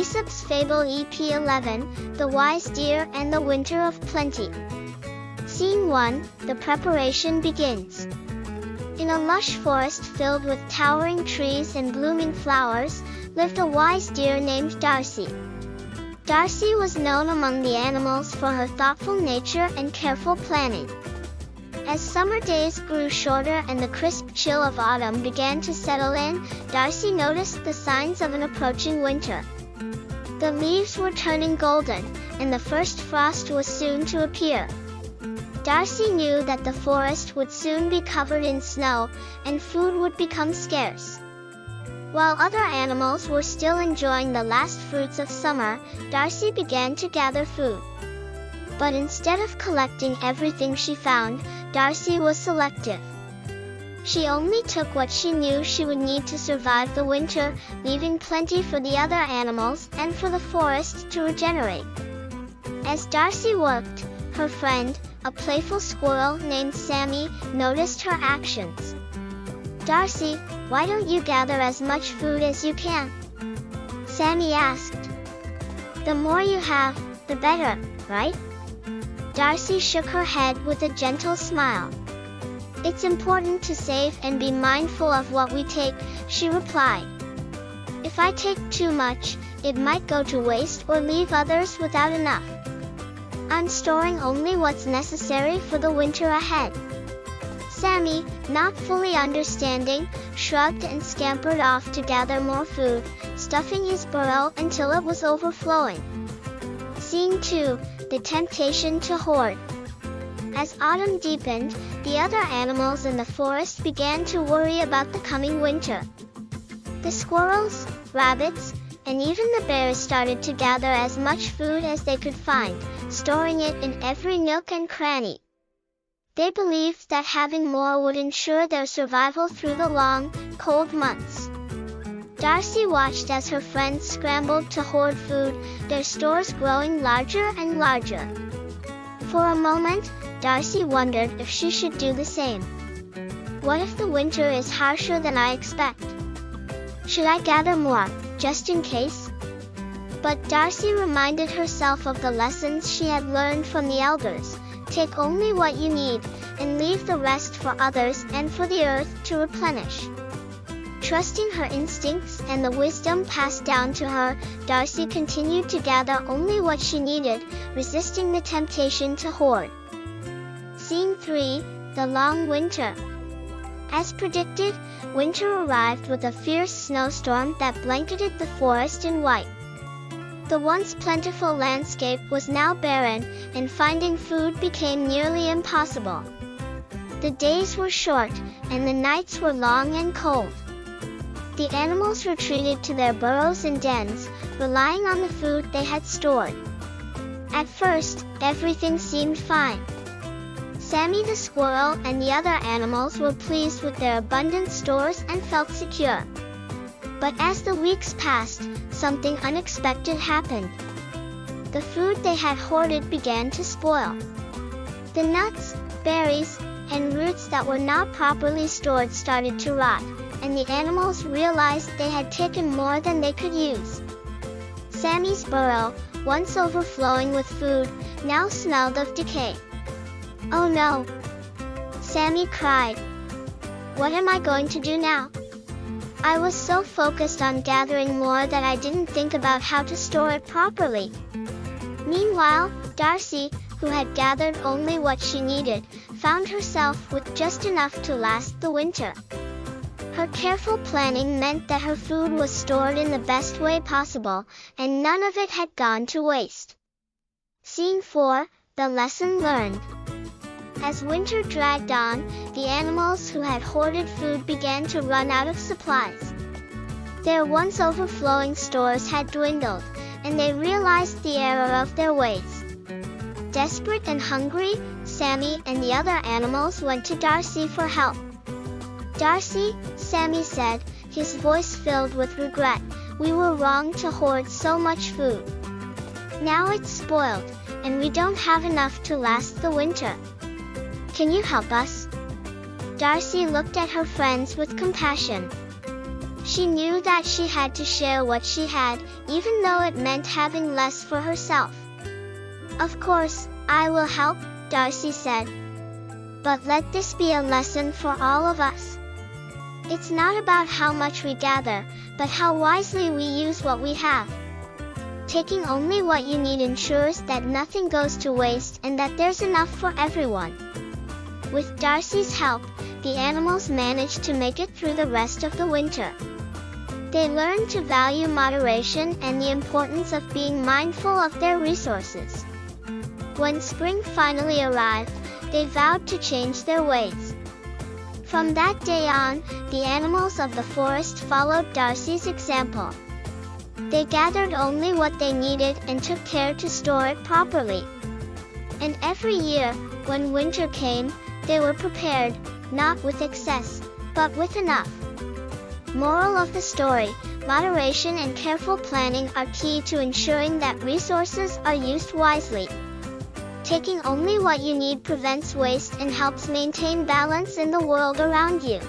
Aesop's Fable EP11, The Wise Deer and the Winter of Plenty. Scene 1, the preparation begins. In a lush forest filled with towering trees and blooming flowers, lived a wise deer named Darcy. Darcy was known among the animals for her thoughtful nature and careful planning. As summer days grew shorter and the crisp chill of autumn began to settle in, Darcy noticed the signs of an approaching winter. The leaves were turning golden, and the first frost was soon to appear. Darcy knew that the forest would soon be covered in snow, and food would become scarce. While other animals were still enjoying the last fruits of summer, Darcy began to gather food. But instead of collecting everything she found, Darcy was selective. She only took what she knew she would need to survive the winter, leaving plenty for the other animals and for the forest to regenerate. As Darcy worked, her friend, a playful squirrel named Sammy, noticed her actions. "Darcy, why don't you gather as much food as you can?" Sammy asked. "The more you have, the better, right?" Darcy shook her head with a gentle smile. "It's important to save and be mindful of what we take," she replied. "If I take too much, it might go to waste or leave others without enough. I'm storing only what's necessary for the winter ahead." Sammy, not fully understanding, shrugged and scampered off to gather more food, stuffing his burrow until it was overflowing. Scene 2, the temptation to hoard. As autumn deepened, the other animals in the forest began to worry about the coming winter. The squirrels, rabbits, and even the bears started to gather as much food as they could find, storing it in every nook and cranny. They believed that having more would ensure their survival through the long, cold months. Darcy watched as her friends scrambled to hoard food, their stores growing larger and larger. For a moment, Darcy wondered if she should do the same. What if the winter is harsher than I expect? Should I gather more, just in case? But Darcy reminded herself of the lessons she had learned from the elders. Take only what you need, and leave the rest for others and for the earth to replenish. Trusting her instincts and the wisdom passed down to her, Darcy continued to gather only what she needed, resisting the temptation to hoard. Scene 3, the long winter. As predicted, winter arrived with a fierce snowstorm that blanketed the forest in white. The once plentiful landscape was now barren, and finding food became nearly impossible. The days were short, and the nights were long and cold. The animals retreated to their burrows and dens, relying on the food they had stored. At first, everything seemed fine. Sammy the squirrel and the other animals were pleased with their abundant stores and felt secure. But as the weeks passed, something unexpected happened. The food they had hoarded began to spoil. The nuts, berries, and roots that were not properly stored started to rot, and the animals realized they had taken more than they could use. Sammy's burrow, once overflowing with food, now smelled of decay. "Oh no!" Sammy cried. "What am I going to do now? I was so focused on gathering more that I didn't think about how to store it properly." Meanwhile, Darcy, who had gathered only what she needed, found herself with just enough to last the winter. Her careful planning meant that her food was stored in the best way possible, and none of it had gone to waste. Scene 4, the lesson learned. As winter dragged on, the animals who had hoarded food began to run out of supplies. Their once overflowing stores had dwindled, and they realized the error of their ways. Desperate and hungry, Sammy and the other animals went to Darcy for help. "Darcy," Sammy said, his voice filled with regret, "we were wrong to hoard so much food. Now it's spoiled, and we don't have enough to last the winter. Can you help us?" Darcy looked at her friends with compassion. She knew that she had to share what she had, even though it meant having less for herself. "Of course, I will help," Darcy said. "But let this be a lesson for all of us. It's not about how much we gather, but how wisely we use what we have. Taking only what you need ensures that nothing goes to waste and that there's enough for everyone." With Darcy's help, the animals managed to make it through the rest of the winter. They learned to value moderation and the importance of being mindful of their resources. When spring finally arrived, they vowed to change their ways. From that day on, the animals of the forest followed Darcy's example. They gathered only what they needed and took care to store it properly. And every year, when winter came, they were prepared, not with excess, but with enough. Moral of the story: moderation and careful planning are key to ensuring that resources are used wisely. Taking only what you need prevents waste and helps maintain balance in the world around you.